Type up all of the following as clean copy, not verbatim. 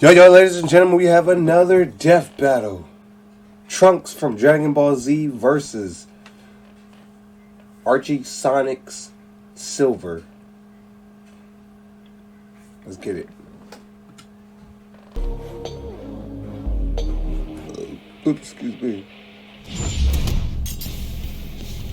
Yo, ladies and gentlemen, we have another death battle. Trunks from Dragon Ball Z versus Archie Sonic's Silver. Let's get it. Oops, excuse me.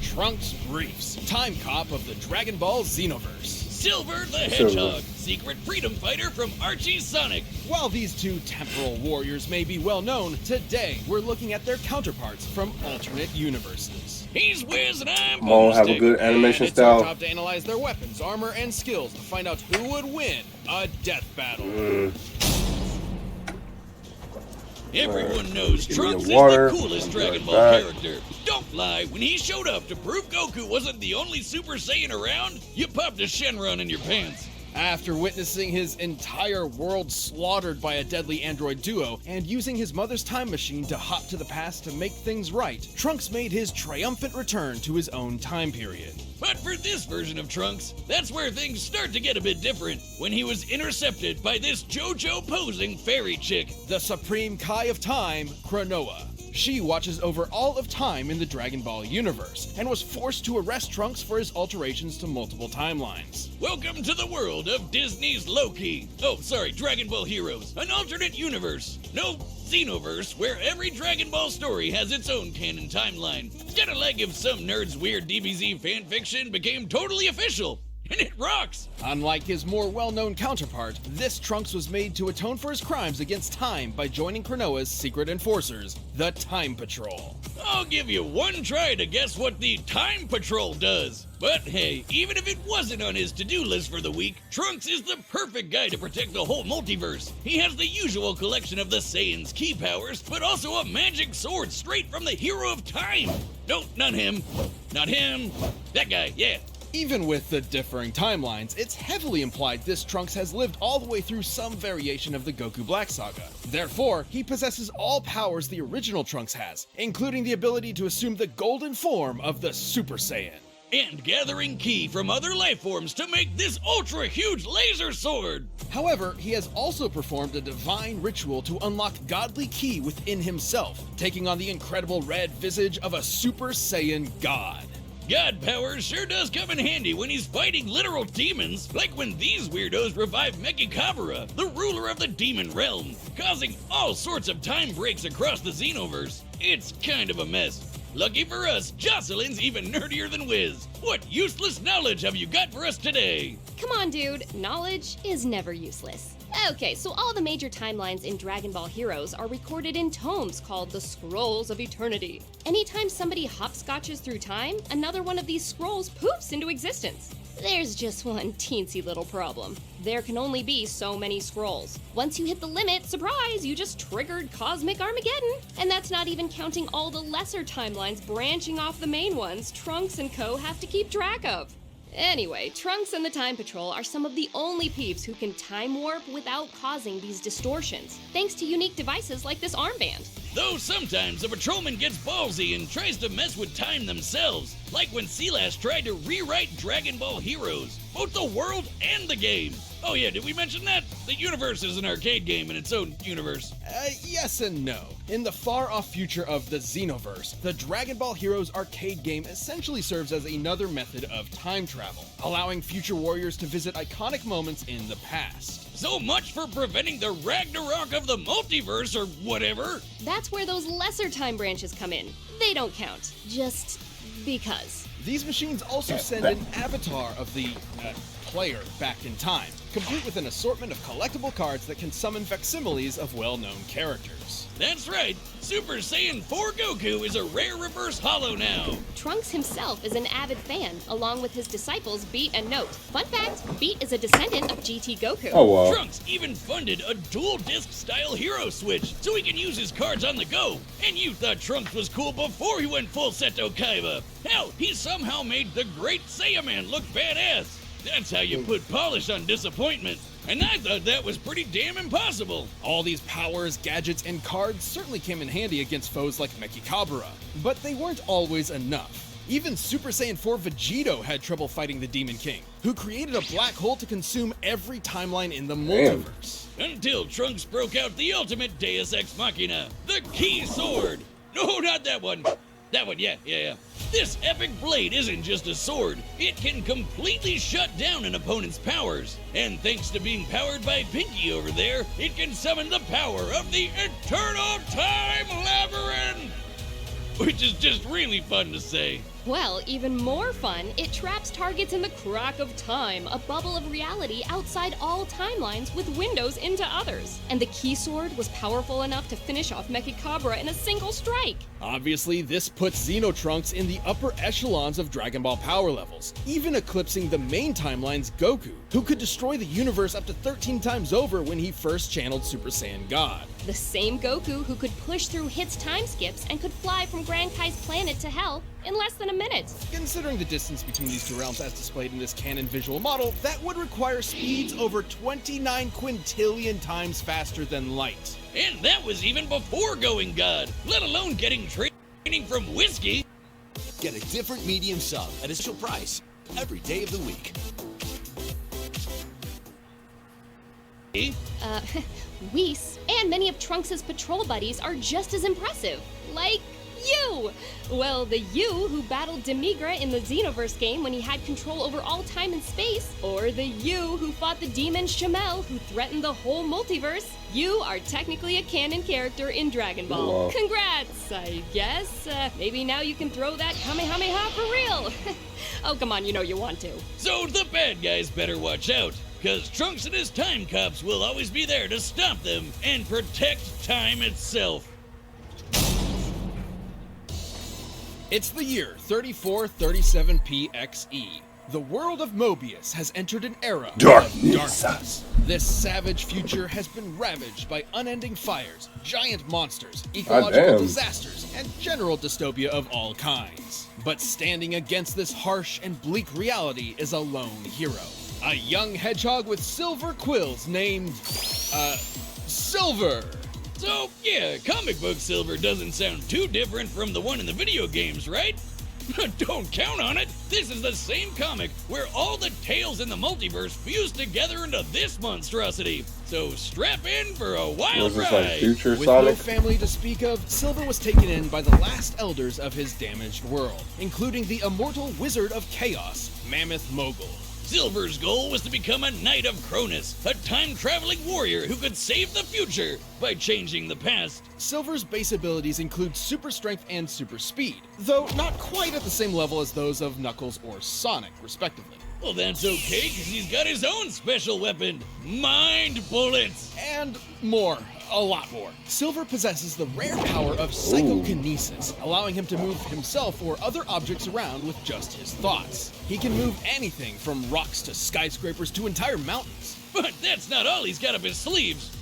Trunks briefs, time cop of the Dragon Ball Xenoverse. Silver the Hedgehog, secret freedom fighter from Archie Sonic. While these two temporal warriors may be well known, today we're looking at their counterparts from alternate universes. He's Wiz and I'm Boomstick. Have a good animation and style. It's our job to analyze their weapons, armor, and skills to find out who would win a death battle. Everyone knows Trunks is the coolest Dragon Ball character. Don't lie, when he showed up to prove Goku wasn't the only Super Saiyan around, you popped a Shenron in your pants. After witnessing his entire world slaughtered by a deadly android duo, and using his mother's time machine to hop to the past to make things right, Trunks made his triumphant return to his own time period. But for this version of Trunks, that's where things start to get a bit different, when he was intercepted by this JoJo-posing fairy chick, the Supreme Kai of Time, Klonoa. She watches over all of time in the Dragon Ball universe, and was forced to arrest Trunks for his alterations to multiple timelines. Welcome to the world of Disney's Loki. Dragon Ball Heroes, an alternate universe. No, Xenoverse, where every Dragon Ball story has its own canon timeline. Kinda like if some nerd's weird DBZ fanfiction became totally official. And it rocks! Unlike his more well-known counterpart, this Trunks was made to atone for his crimes against time by joining Klonoa's secret enforcers, the Time Patrol. I'll give you one try to guess what the Time Patrol does. But hey, even if it wasn't on his to-do list for the week, Trunks is the perfect guy to protect the whole multiverse. He has the usual collection of the Saiyan's key powers, but also a magic sword straight from the hero of time. Nope, not him. Not him. That guy, yeah. Even with the differing timelines, it's heavily implied this Trunks has lived all the way through some variation of the Goku Black saga. Therefore, he possesses all powers the original Trunks has, including the ability to assume the golden form of the Super Saiyan. And gathering ki from other life forms to make this ultra-huge laser sword! However, he has also performed a divine ritual to unlock godly ki within himself, taking on the incredible red visage of a Super Saiyan god. God power sure does come in handy when he's fighting literal demons, like when these weirdos revive 𝖭𝖜𝖈, the ruler of the demon realm, causing all sorts of time breaks across the Xenoverse. It's kind of a mess. Lucky for us, Jocelyn's even nerdier than Wiz. What useless knowledge have you got for us today? Come on, dude. Knowledge is never useless. Okay, so all the major timelines in Dragon Ball Heroes are recorded in tomes called the Scrolls of Eternity. Anytime somebody hopscotches through time, another one of these scrolls poofs into existence. There's just one teensy little problem. There can only be so many scrolls. Once you hit the limit, surprise, you just triggered Cosmic Armageddon. And that's not even counting all the lesser timelines branching off the main ones Trunks and co have to keep track of. Anyway, Trunks and the Time Patrol are some of the only peeps who can time warp without causing these distortions, thanks to unique devices like this armband. Though sometimes a patrolman gets ballsy and tries to mess with time themselves, like when Silas tried to rewrite Dragon Ball Heroes, both the world and the game. Oh yeah, did we mention that? The universe is an arcade game in its own universe. Yes and no. In the far-off future of the Xenoverse, the Dragon Ball Heroes arcade game essentially serves as another method of time travel, allowing future warriors to visit iconic moments in the past. So much for preventing the Ragnarok of the multiverse or whatever. That's where those lesser time branches come in. They don't count. Just because. These machines also send an avatar of the player back in time, complete with an assortment of collectible cards that can summon facsimiles of well-known characters. That's right, Super Saiyan 4 Goku is a rare reverse holo now. Trunks himself is an avid fan, along with his disciples Beat and Note. Fun fact, Beat is a descendant of GT Goku. Oh, wow. Trunks even funded a dual-disc style hero switch, so he can use his cards on the go. And you thought Trunks was cool before he went full Seto Kaiba. Hell, he somehow made the Great Saiyaman look badass. That's how you put polish on disappointment. And I thought that was pretty damn impossible. All these powers, gadgets, and cards certainly came in handy against foes like 𝖭𝖜𝖈𝖆𝖏, but they weren't always enough. Even Super Saiyan 4 Vegito had trouble fighting the Demon King, who created a black hole to consume every timeline in the multiverse. Until Trunks broke out the ultimate Deus Ex Machina, the Key Sword! No, not that one! That one, yeah. This epic blade isn't just a sword, it can completely shut down an opponent's powers. And thanks to being powered by Pinky over there, it can summon the power of the Eternal Time Labyrinth! Which is just really fun to say. Well, even more fun, it traps targets in the crack of time, a bubble of reality outside all timelines with windows into others. And the Key Sword was powerful enough to finish off 𝑀echaCobra in a single strike. Obviously, this puts Xeno Trunks in the upper echelons of Dragon Ball power levels, even eclipsing the main timeline's Goku, who could destroy the universe up to 13 times over when he first channeled Super Saiyan God. The same Goku who could push through Hit's time skips and could fly from Grand Kai's planet to Hell in less than a minute. Considering the distance between these two realms as displayed in this canon visual model, that would require speeds over 29 quintillion times faster than light. And that was even before going God, let alone getting training from whiskey. Get a different medium sub at a special price every day of the week. Whis and many of Trunks' patrol buddies are just as impressive. Like you! Well, the you who battled 𝕬𝖎𝖈 in the Xenoverse game when he had control over all time and space, or the you who fought the demon 𝕚𝖚 who threatened the whole multiverse. You are technically a canon character in Dragon Ball. Wow. Congrats, I guess. Maybe now you can throw that Kamehameha for real. Oh, come on, you know you want to. So the bad guys better watch out, cause Trunks and his time cops will always be there to stop them and protect time itself. It's the year 3437PXE. The world of Mobius has entered an era of darkness. This savage future has been ravaged by unending fires, giant monsters, ecological disasters, and general dystopia of all kinds. But standing against this harsh and bleak reality is a lone hero. A young hedgehog with silver quills named, Silver. So, yeah, comic book Silver doesn't sound too different from the one in the video games, right? Don't count on it! This is the same comic where all the tales in the multiverse fuse together into this monstrosity. So strap in for a wild Was this ride! like Future With Sonic? no family to speak of, Silver was taken in by the last elders of his damaged world, including the immortal Wizard of Chaos, Mammoth Mogul. Silver's goal was to become a Knight of Cronus, a time-traveling warrior who could save the future by changing the past. Silver's base abilities include super strength and super speed, though not quite at the same level as those of Knuckles or Sonic, respectively. Well, that's okay, because he's got his own special weapon, Mind Bullets! And more. A lot more. Silver possesses the rare power of psychokinesis, allowing him to move himself or other objects around with just his thoughts. He can move anything from rocks to skyscrapers to entire mountains. But that's not all he's got up his sleeves.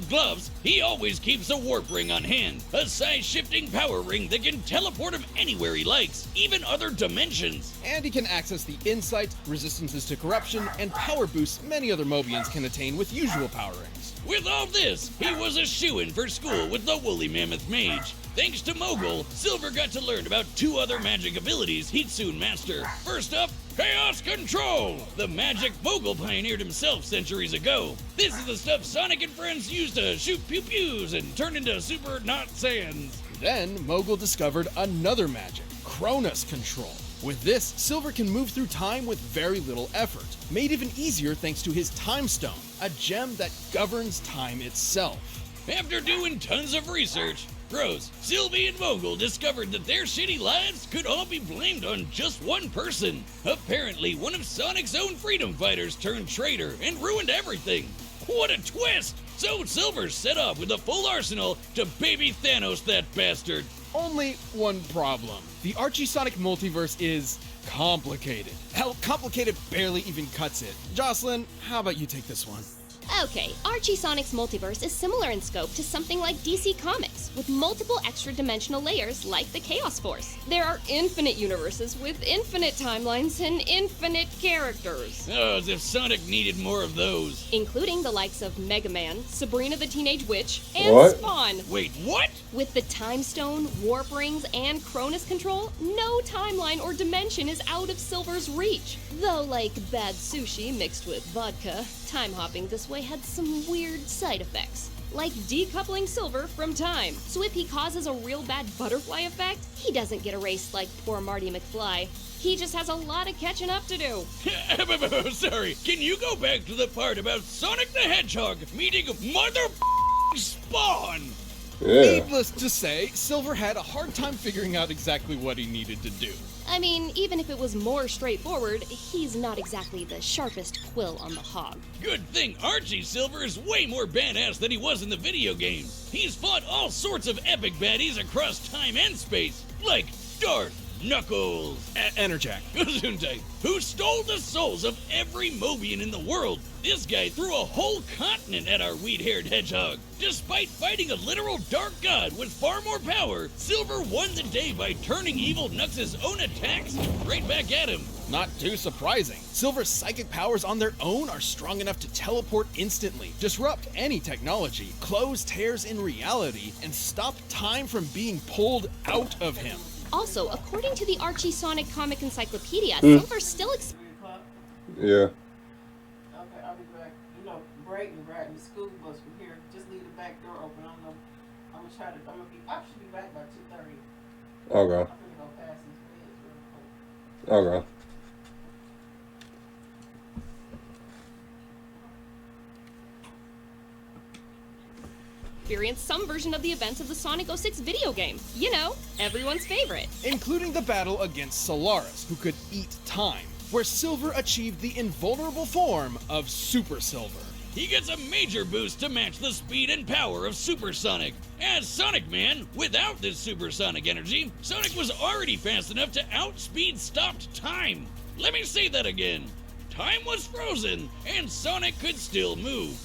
Gloves. He always keeps a warp ring on hand, a size-shifting power ring that can teleport him anywhere he likes, even other dimensions. And he can access the insight, resistances to corruption, and power boosts many other Mobians can attain with usual power rings. With all this, he was a shoo-in for school with the woolly mammoth mage. Thanks to Mogul, Silver got to learn about two other magic abilities he'd soon master. First up, Chaos Control! The magic Mogul pioneered himself centuries ago. This is the stuff Sonic and friends used to shoot pew-pews and turn into super not Saiyans. Then, Mogul discovered another magic, Cronus Control. With this, Silver can move through time with very little effort, made even easier thanks to his Time Stone, a gem that governs time itself. After doing tons of research, Bros, Sylvie and Mogul discovered that their shitty lives could all be blamed on just one person. Apparently, one of Sonic's own freedom fighters turned traitor and ruined everything. What a twist! So Silver set off with a full arsenal to baby Thanos that bastard. Only one problem. The Archie Sonic multiverse is complicated. Hell, complicated barely even cuts it. Jocelyn, how about you take this one? Okay, Archie Sonic's multiverse is similar in scope to something like DC Comics, with multiple extra-dimensional layers like the Chaos Force. There are infinite universes with infinite timelines and infinite characters. Oh, as if Sonic needed more of those. Including the likes of Mega Man, Sabrina the Teenage Witch, and Spawn. Wait, what? With the Time Stone, Warp Rings, and Cronus Control, no timeline or dimension is out of Silver's reach. Though, like bad sushi mixed with vodka, time hopping this way had some weird side effects, like decoupling Silver from time. So if he causes a real bad butterfly effect, he doesn't get erased like poor Marty McFly. He just has a lot of catching up to do. Sorry, can you go back to the part about Sonic the Hedgehog meeting mother Spawn? Yeah. Needless to say, Silver had a hard time figuring out exactly what he needed to do. I mean, even if it was more straightforward, he's not exactly the sharpest quill on the hog. Good thing Archie Silver is way more badass than he was in the video games. He's fought all sorts of epic baddies across time and space, like Darth Knuckles, Enerjack, who stole the souls of every Mobian in the world. This guy threw a whole continent at our weed-haired hedgehog. Despite fighting a literal dark god with far more power, Silver won the day by turning evil Knucks' own attacks right back at him. Not too surprising. Silver's psychic powers on their own are strong enough to teleport instantly, disrupt any technology, close tears in reality, and stop time from being pulled out of him. Also, according to the Archie Sonic Comic Encyclopedia, Silver still Yeah. Okay, I'll be back. You know, Brayton riding the school bus from here. Just leave the back door open. I should be back by 2:30. Okay. I'm gonna go past these beds real quick. Okay. experience some version of the events of the Sonic 06 video game. You know, everyone's favorite. Including the battle against Solaris, who could eat time, where Silver achieved the invulnerable form of Super Silver. He gets a major boost to match the speed and power of Super Sonic. As Sonic Man, without this supersonic energy, Sonic was already fast enough to outspeed stopped time. Let me say that again. Time was frozen, and Sonic could still move.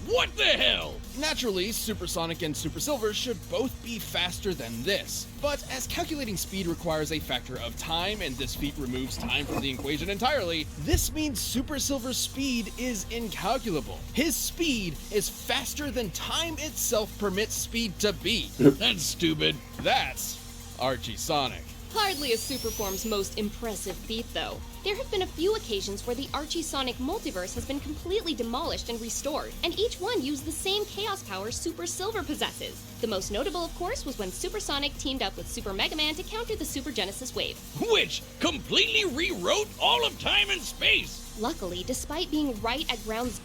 What the hell? Naturally, Super Sonic and Super Silver should both be faster than this. But as calculating speed requires a factor of time, and this feat removes time from the equation entirely, this means Super Silver's speed is incalculable. His speed is faster than time itself permits speed to be. That's stupid. That's Archie Sonic. Hardly a Superform's most impressive feat, though. There have been a few occasions where the Archie Sonic multiverse has been completely demolished and restored, and each one used the same chaos power Super Silver possesses. The most notable, of course, was when Super Sonic teamed up with Super Mega Man to counter the Super Genesis wave, which completely rewrote all of time and space. Luckily, despite being right at ground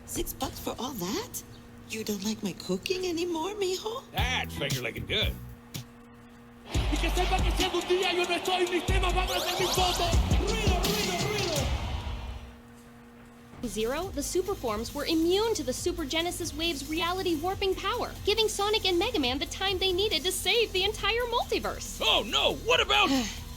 $6 for all that? You don't like my cooking anymore, mijo? That's finger-licking good. Y que sepa que si algún día yo no estoy, mis temas van a ser mis fotos. Ruido. Zero, the Superforms were immune to the Super Genesis wave's reality warping power, giving Sonic and Mega Man the time they needed to save the entire multiverse. Oh no, what about...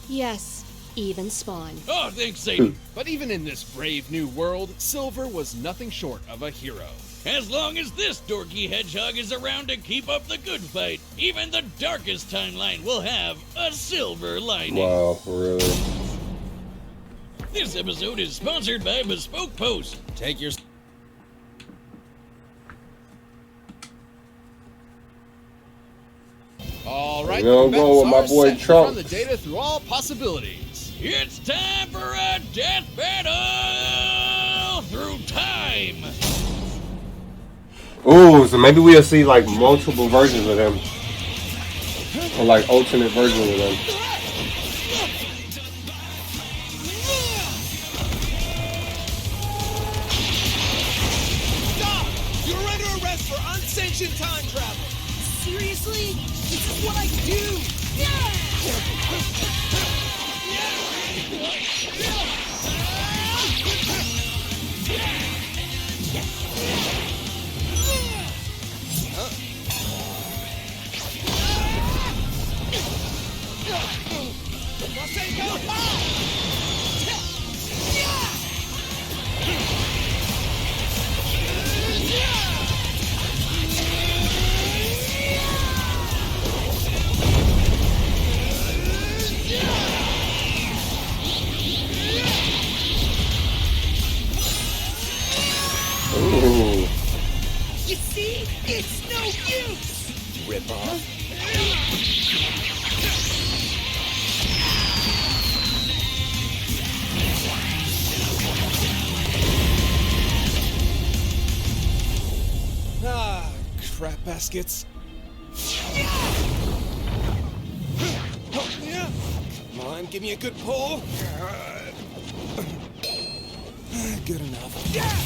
Yes, even Spawn. Oh, thanks, Satan. But even in this brave new world, Silver was nothing short of a hero. As long as this dorky hedgehog is around to keep up the good fight, even the darkest timeline will have a silver lining. Wow, really? This episode is sponsored by Bespoke Post. Take your... All right, We'll the go with my bets are boy set to Trunks. run the data through all possibilities. It's time for a death battle through time. Ooh, so maybe we'll see like multiple versions of them. Or like alternate versions of them. Stop! You're under arrest for unsanctioned time travel. Seriously? This is what I do. baskets. Come on, give me a good pull. Good enough. Damn.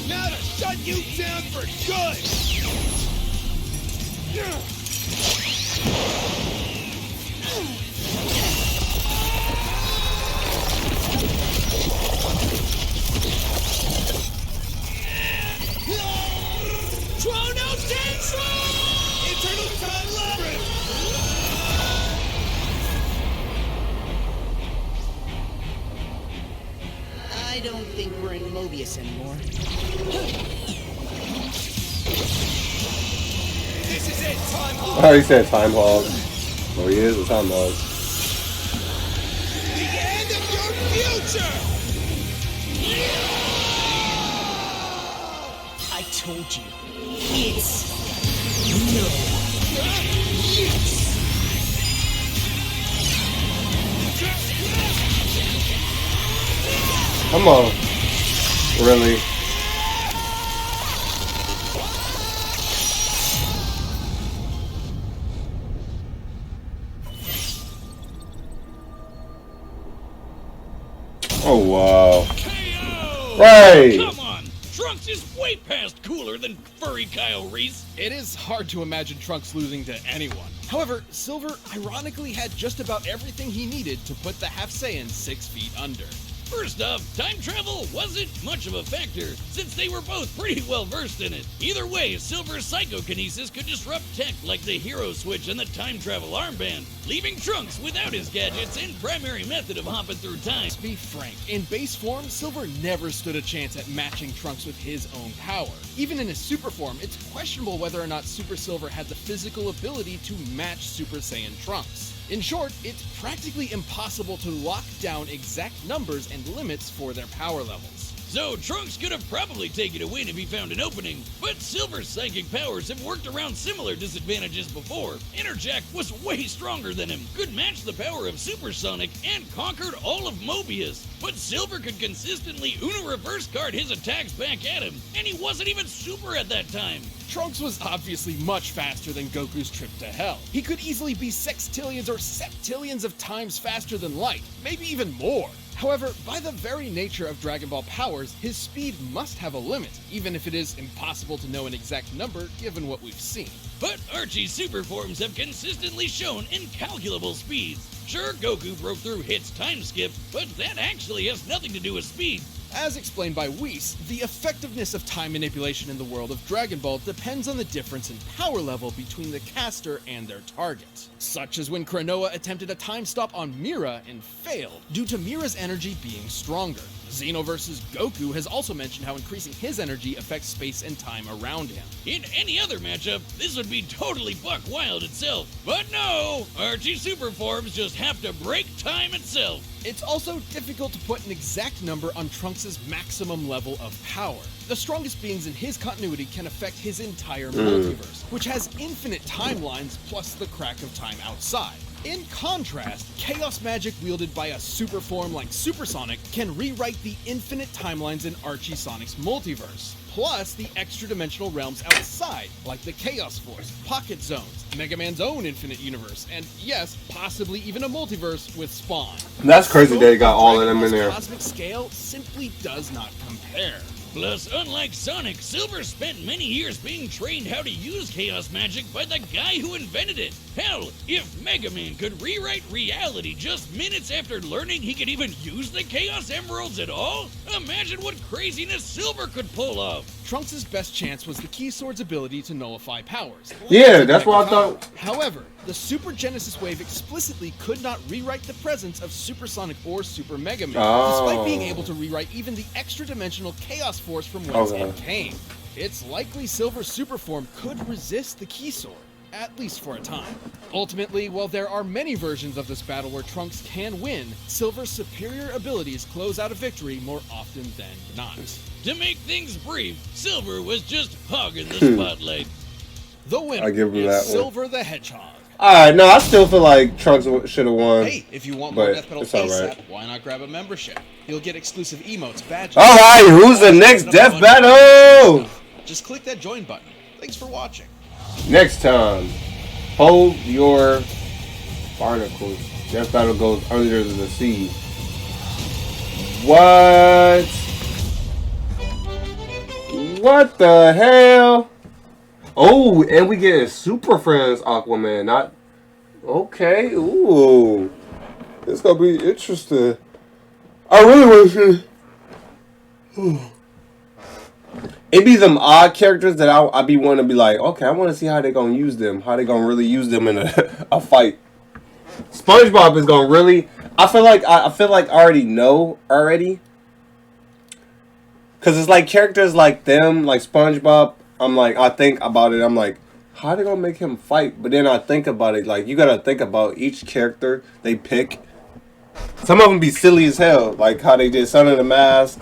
Now to shut you down for good! Chrono Tensor! Eternal Time Labyrinth! I don't think we're in Mobius anymore. This is it, Time Hog! Oh, he said Time Hog. Oh, he is a Time Hog. The end of your future! I told you. It's no use. Come on. Really? Oh, wow. KO! Right. Come on! Trunks is way past cooler than furry Kyle Reese. It is hard to imagine Trunks losing to anyone. However, Silver ironically had just about everything he needed to put the Half Saiyan 6 feet under. First off, time travel wasn't much of a factor, since they were both pretty well versed in it. Either way, Silver's psychokinesis could disrupt tech like the hero switch and the time travel armband, leaving Trunks without his gadgets and primary method of hopping through time. Let's be frank, in base form, Silver never stood a chance at matching Trunks with his own power. Even in his super form, it's questionable whether or not Super Silver had the physical ability to match Super Saiyan Trunks. In short, it's practically impossible to lock down exact numbers and limits for their power levels. So Trunks could have probably taken a win if he found an opening, but Silver's psychic powers have worked around similar disadvantages before. Interjack was way stronger than him, could match the power of Supersonic, and conquered all of Mobius. But Silver could consistently Uno reverse card his attacks back at him, and he wasn't even super at that time. Trunks was obviously much faster than Goku's trip to hell. He could easily be sextillions or septillions of times faster than light, maybe even more. However, by the very nature of Dragon Ball powers, his speed must have a limit, even if it is impossible to know an exact number given what we've seen. But Archie's super forms have consistently shown incalculable speeds. Sure, Goku broke through Hit's time skip, but that actually has nothing to do with speed. As explained by Whis, the effectiveness of time manipulation in the world of Dragon Ball depends on the difference in power level between the caster and their target. Such as when Kranoa attempted a time stop on Mira and failed, due to Mira's energy being stronger. Xeno vs. Goku has also mentioned how increasing his energy affects space and time around him. In any other matchup, this would be totally buck wild itself. But no, Archie super forms just have to break time itself. It's also difficult to put an exact number on Trunks' maximum level of power. The strongest beings in his continuity can affect his entire multiverse, which has infinite timelines plus the crack of time outside. In contrast, chaos magic wielded by a super form like Supersonic can rewrite the infinite timelines in Archie Sonic's multiverse, plus the extra-dimensional realms outside, like the Chaos Force, Pocket Zones, Mega Man's own infinite universe, and yes, possibly even a multiverse with Spawn. That's crazy they got all of them in there. Cosmic scale simply does not compare. Plus, unlike Sonic, Silver spent many years being trained how to use chaos magic by the guy who invented it. Hell, if Mega Man could rewrite reality just minutes after learning he could even use the Chaos Emeralds at all, imagine what craziness Silver could pull off. Trunks' best chance was the Key Sword's ability to nullify powers. Yeah, that's what I thought. However, the Super Genesis Wave explicitly could not rewrite the presence of Supersonic or Super Mega Man, despite being able to rewrite even the extra-dimensional Chaos Force from whence it came. It's likely Silver's super form could resist the Key Sword, at least for a time. Ultimately, while there are many versions of this battle where Trunks can win, Silver's superior abilities close out a victory more often than not. To make things brief, Silver was just hogging the spotlight. The winner I give him that one. Silver the Hedgehog. Alright, no, I still feel like Trunks should have won. Hey, if you want more but Death Battle it's ASAP, alright. why not grab a membership? You'll get exclusive emotes, badges. Alright, who's the next Death Battle? Just click that join button. Thanks for watching. Next time, hold your barnacles. Death Battle goes under the sea. What? What the hell? Oh, and we get Super Friends Aquaman. Not okay. Ooh, it's gonna be interesting. I really want to see. It be some odd characters that I be wanting to be like, okay, I want to see how they gonna use them. How they gonna really use them in a fight. SpongeBob is gonna really. I feel like I already know already. Cause it's like characters like them, like SpongeBob. I'm like, I think about it. I'm like, how they gonna make him fight? But then I think about it. Like, you gotta think about each character they pick. Some of them be silly as hell, like how they did Son of the Mask,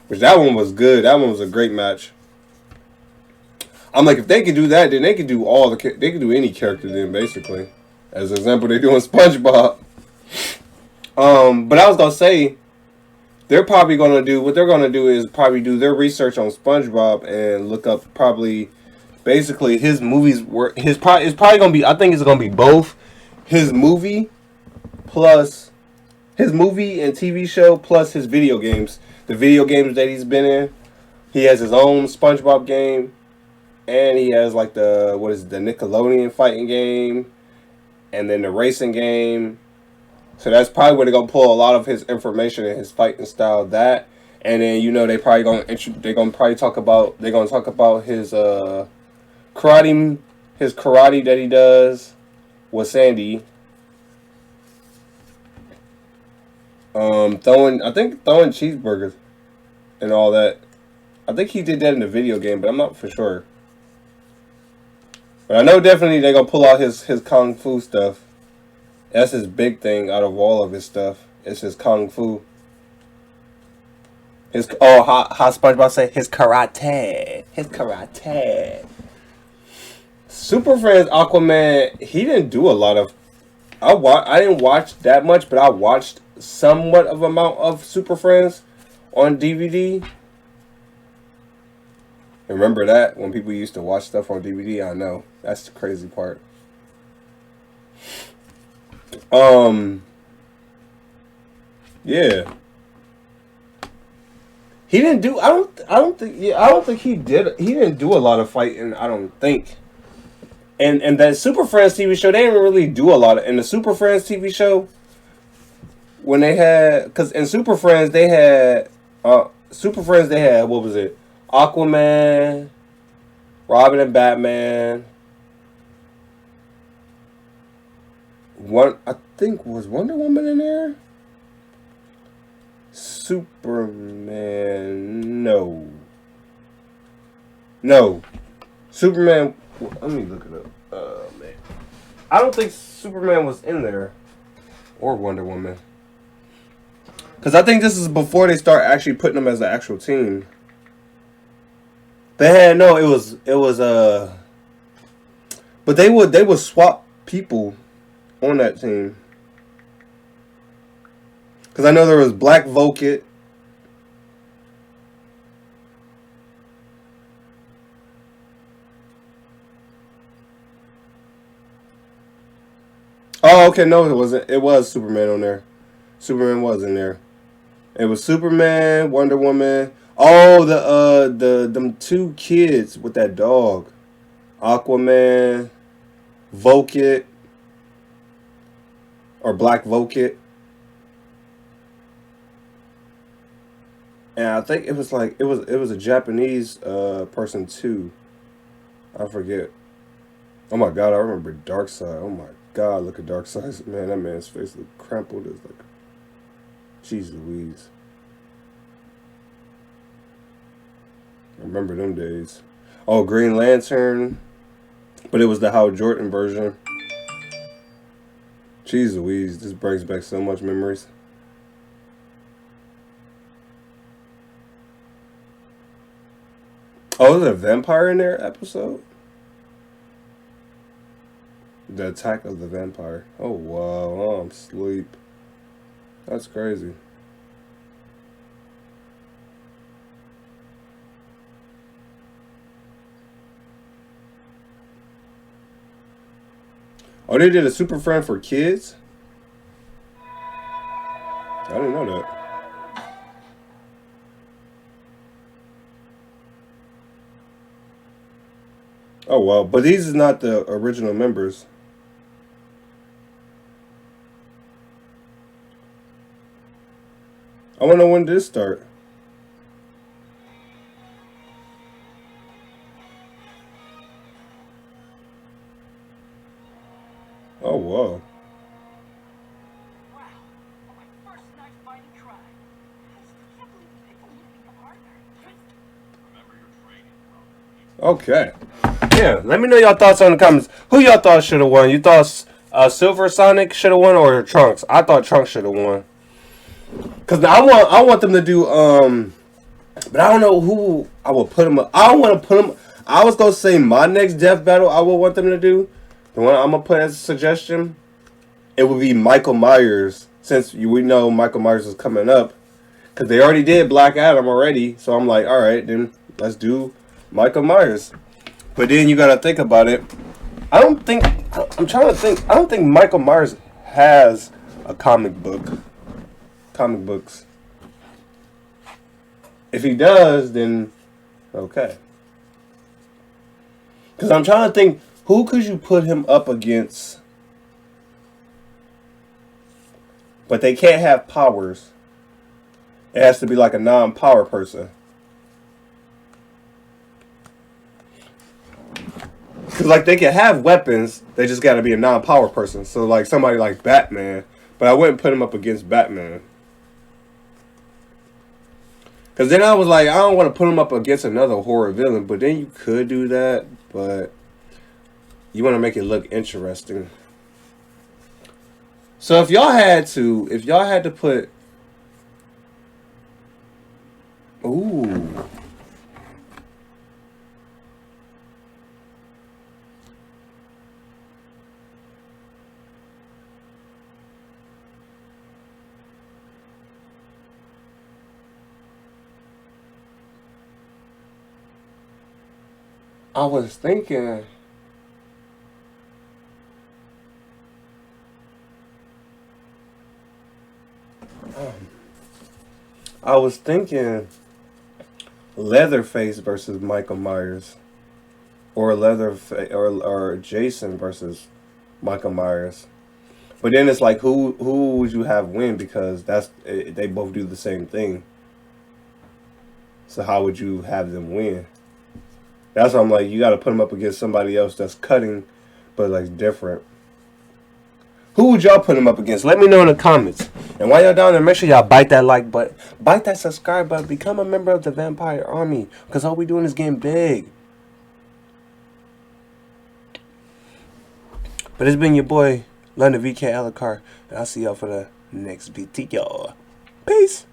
which that one was good. That one was a great match. I'm like, if they could do that, then they could do they could do any character then, basically. As an example, they're doing SpongeBob. But I was gonna say, they're probably gonna do what they're gonna do is probably do their research on SpongeBob and look up probably basically his movies were it's probably gonna be, I think it's gonna be both his movie plus his movie and TV show plus his video games. The video games that he's been in. He has his own SpongeBob game, and he has like the Nickelodeon fighting game, and then the racing game. So that's probably where they're gonna pull a lot of his information and his fighting style. That, and then they're gonna talk about his karate that he does with Sandy. Throwing cheeseburgers and all that. I think he did that in the video game, but I'm not for sure. But I know definitely they're gonna pull out his kung fu stuff. That's his big thing out of all of his stuff. It's his kung fu. How SpongeBob say his karate. His karate. Super Friends Aquaman, he didn't do a lot of. I didn't watch that much, but I watched somewhat of amount of Super Friends on DVD. Remember that when people used to watch stuff on DVD? I know that's the crazy part. Yeah. He didn't do. I don't think he did. He didn't do a lot of fighting. I don't think. And that Super Friends TV show, they didn't really do a lot of. In the Super Friends TV show, when they had, because in Super Friends they had, what was it? Aquaman, Robin and Batman. I think was Wonder Woman in there. Superman, no. Superman. Let me look it up. Man, I don't think Superman was in there, or Wonder Woman. Because I think this is before they start actually putting them as an actual team. It was but they would swap people on that team. Because I know there was Black Vulcan. Oh, okay, no, it wasn't. It was Superman on there. Superman was in there. It was Superman, Wonder Woman. Oh, them two kids with that dog. Aquaman, 𝖫𝖈, or Black 𝖫𝖈. And I think it was like it was a Japanese person too. I forget. Oh my god, I remember Darkseid. Oh my god, look at Darkseid. Man, that man's face looked crumpled as like jeez Louise. I remember them days. Oh, Green Lantern. But it was the Hal Jordan version. Jeez Louise, this brings back so much memories. Oh, there's a vampire in there episode? The Attack of the Vampire. Oh, wow. Oh, I'm asleep. That's crazy. Oh, they did a Super Friend for kids? I didn't know that. Oh, well. But these is not the original members. I wonder when did this start. Oh, wow. Okay. Yeah, let me know y'all thoughts on the comments. Who y'all thought should have won? You thought Silver Sonic should have won or Trunks? I thought Trunks should have won. Cause I want them to do but I don't know who I will put them up. I don't want to put them. I was gonna say my next death battle I will want them to do. The one I'm gonna put as a suggestion, it would be Michael Myers, since we know Michael Myers is coming up, because they already did Black Adam already. So I'm like, all right, then let's do Michael Myers. But then you gotta think about it. I'm trying to think. I don't think Michael Myers has a comic books. If he does, then okay. Because I'm trying to think, who could you put him up against? But they can't have powers. It has to be like a non-power person. Because like they can have weapons, they just got to be a non-power person. So like somebody like Batman. But I wouldn't put him up against Batman. Because then I was like, I don't want to put him up against another horror villain. But then you could do that. But you want to make it look interesting. So if y'all had to put... Ooh. I was thinking... Leatherface versus Michael Myers, or or Jason versus Michael Myers. But then it's like, who would you have win? Because they both do the same thing. So how would you have them win? That's why I'm like, you got to put them up against somebody else that's cutting, but like different. Who would y'all put him up against? Let me know in the comments. And while y'all down there, make sure y'all bite that like button. Bite that subscribe button. Become a member of the Vampire Army. Because all we doing is getting big. But it's been your boy, 𝕬𝖎𝖆𝖙, and I'll see y'all for the next video. Peace.